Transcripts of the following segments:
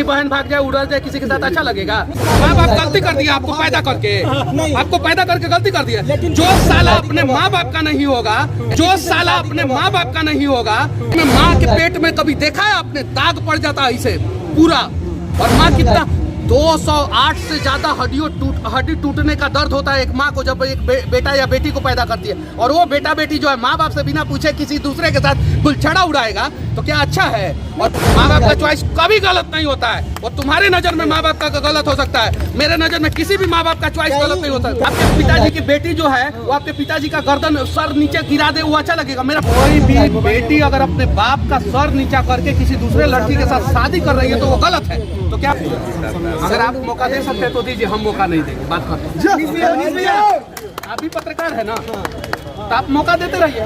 बहन भाग जाए, उड़ जाए किसी के साथ, अच्छा लगेगा? माँ बाप गलती कर दिया आपको पैदा करके, आपको पैदा करके गलती कर दिया। जो साला अपने माँ बाप का नहीं होगा, जो साला अपने माँ बाप का नहीं होगा, माँ के पेट में कभी देखा है आपने? दाग पड़ जाता है इसे पूरा। और माँ कितना 208 से ज्यादा हड्डी टूटने का दर्द होता है एक माँ को जब एक बेटा या बेटी को पैदा करती है। और वो बेटा बेटी जो है माँ बाप से बिना पूछे किसी दूसरे के साथ गुलछड़ा उड़ाएगा तो क्या अच्छा है? और माँ बाप का चॉइस कभी गलत नहीं होता है। और तुम्हारे नजर में माँ बाप का गलत हो सकता है, मेरे नजर में किसी भी माँ बाप का चॉइस गलत नहीं होता। आपके पिताजी की बेटी जो है वो आपके पिताजी का गर्दन सर नीचे गिरा दे, वो अच्छा लगेगा? मेरा कोई भी बेटी अगर अपने बाप का सर नीचा करके किसी दूसरे लड़की के साथ शादी कर रही है तो वो गलत है। तो क्या अगर आप मौका दे सकते हैं तो दीजिए, हम मौका नहीं देंगे। बात करते आप भी पत्रकार है ना, तो आप मौका देते रहिए।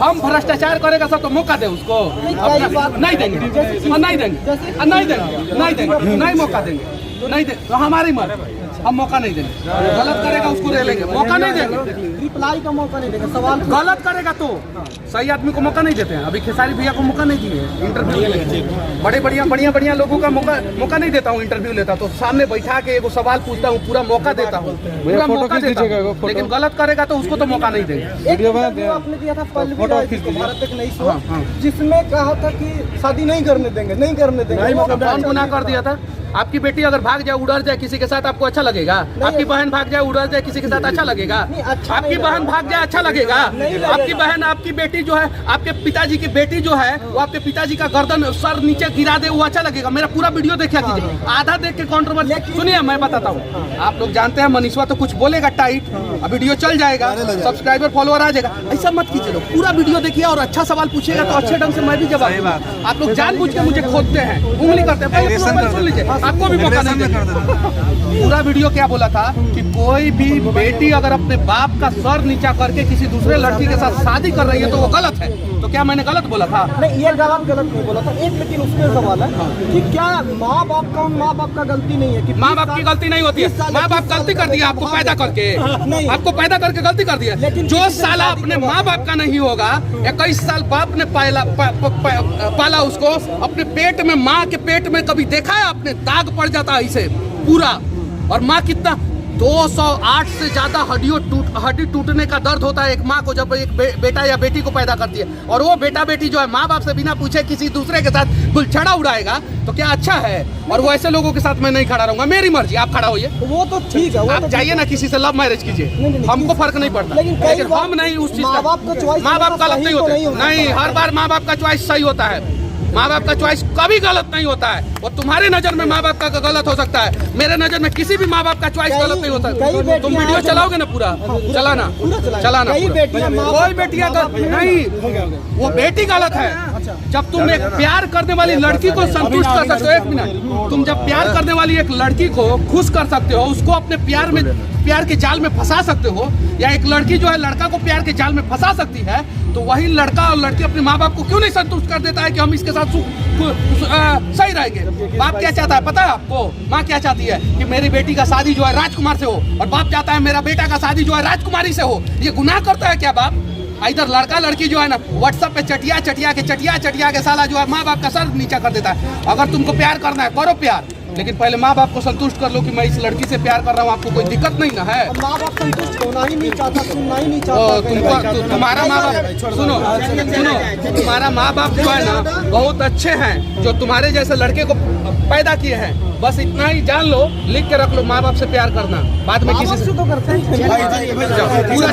हम भ्रष्टाचार करेगा सब तो मौका दे उसको, नहीं देंगे, नहीं देंगे, नहीं देंगे, नहीं देंगे, नहीं मौका देंगे, नहीं देंगे तो हमारी मर्जी, हम मौका नहीं देंगे। गलत करेगा उसको ले लेंगे, मौका नहीं देंगे। रिप्लाई का मौका नहीं देगा, सवाल गलत करेगा तो सही आदमी को मौका नहीं देते हैं। अभी खेसारी भैया को मौका नहीं दिए इंटरव्यू लेने, बड़े बढ़िया लोगों का मौका नहीं देता हूँ। इंटरव्यू लेता तो सामने बैठा के एगो सवाल पूछता हूँ, पूरा मौका देता हूँ, पूरा मौका देता हूँ। लेकिन गलत करेगा तो उसको तो मौका नहीं देंगे। आपने दिया था भारत एक नई शो, जिसमें कहा था कि शादी नहीं करने देंगे, नहीं करने देंगे। कौन गुनाह कर दिया था? आपकी बेटी अगर भाग जाए, उड़ जाए किसी के साथ, आपको अच्छा लगेगा? आपकी बहन भाग जाए, उड़ जाए किसी के साथ, अच्छा लगेगा? आपकी बहन भाग जाए, अच्छा लगेगा? आपकी बहन, आपकी बेटी जो है, आपके पिताजी की बेटी जो है वो आपके पिताजी का गर्दन सर नीचे गिरा दे, वो अच्छा लगेगा? मेरा पूरा वीडियो देखा कीजिए, आधा देख के कॉन्ट्रोवर्सी सुनिए। मैं बताता हूँ, आप लोग जानते हैं मनीषवा तो कुछ बोलेगा टाइट, वीडियो चल जाएगा, सब्सक्राइबर फॉलोअर आ जाएगा। ऐसा मत कीजिए, लोग पूरा वीडियो देखिए और अच्छा सवाल पूछेगा तो अच्छे ढंग से मैं भी जवाब। आप लोग जानबूझ के मुझे खोदते हैं, उंगली करते हैं। सुन लीजिए, आपको भी मौका नहीं देंगे। पूरा वीडियो क्या बोला था कि कोई भी बेटी अगर अपने बाप का सर नीचा करके किसी दूसरे लड़की के साथ शादी कर रही है तो वो गलत है। तो क्या मैंने गलत बोला था? नहीं, ये गलत नहीं बोला था। एक लेकिन उसमें सवाल है कि क्या माँ बाप का गलती नहीं है? कि माँ बाप की गलती नहीं होती है। माँ बाप गलती कर दिया आपको पैदा करके, आपको पैदा करके गलती कर दिया। जो साला अपने माँ बाप का नहीं होगा, 21 साल बाप ने पाला उसको अपने पेट में, माँ के पेट में कभी देखा है आपने? दाग पड़ जाता है इसे पूरा। और माँ कितना 208 से ज्यादा हड्डी टूटने का दर्द होता है एक माँ को जब एक बेटा या बेटी को पैदा करती है। और वो बेटा बेटी जो है माँ बाप से बिना पूछे किसी दूसरे के साथ गुलछड़ा उड़ाएगा तो क्या अच्छा है? और वो ऐसे लोगों के साथ मैं नहीं खड़ा रहूंगा, मेरी मर्जी, आप खड़ा होइए। वो तो ठीक है, आप जाइए ना, किसी से लव मैरिज कीजिए, हमको फर्क नहीं पड़ता। लेकिन हम नहीं उस चीज का, माँ बाप गलत नहीं होते। नहीं, हर बार माँ बाप का चॉइस सही होता है, माँ बाप का चॉइस कभी गलत नहीं होता है। और तुम्हारे नजर में माँ बाप का गलत हो सकता है, मेरे नजर में किसी भी माँ बाप का चॉइस गलत नहीं होता। तुम वीडियो चलाओगे ना, पूरा चलाना। कोई बेटियां नहीं, वो बेटी गलत है। जब तुम एक प्यार करने वाली लड़की को संतुष्ट कर सकते हो, एक मिनट, तुम जब प्यार करने वाली एक लड़की को खुश कर सकते हो, उसको अपने प्यार के जाल में फंसा सकते हो, या एक लड़की जो है लड़का को प्यार के जाल में फंसा सकती है, तो वही लड़का और लड़की अपने माँ बाप को क्यों नहीं संतुष्ट कर देता है कि हम इसके साथ सही रहेंगे? बाप क्या चाहता है पता है आपको? माँ क्या चाहती है कि मेरी बेटी का शादी जो है राजकुमार से हो, और बाप चाहता है मेरा बेटा का शादी जो है राजकुमारी से हो। ये गुनाह करता है क्या बाप? इधर लड़का लड़की जो है ना व्हाट्सएप पे चटिया के साला जो है माँ बाप का सर नीचा कर देता है। अगर तुमको प्यार करना है करो प्यार, लेकिन पहले माँ बाप को संतुष्ट कर लो कि मैं इस लड़की से प्यार कर रहा हूँ। आपको कोई दिक्कत नहीं ना है? माँ बाप संतुष्ट होना ही नहीं चाहता, सुनना ही नहीं चाहता। तुम्हारा माँ बाप सुनो, तुम्हारा माँ बाप जो है ना बहुत अच्छे हैं, जो तुम्हारे जैसे लड़के को पैदा किए हैं। बस इतना ही जान लो, लिख के रख लो, माँ बाप से प्यार करना, बाद में किसी से तो करते हैं पूरा।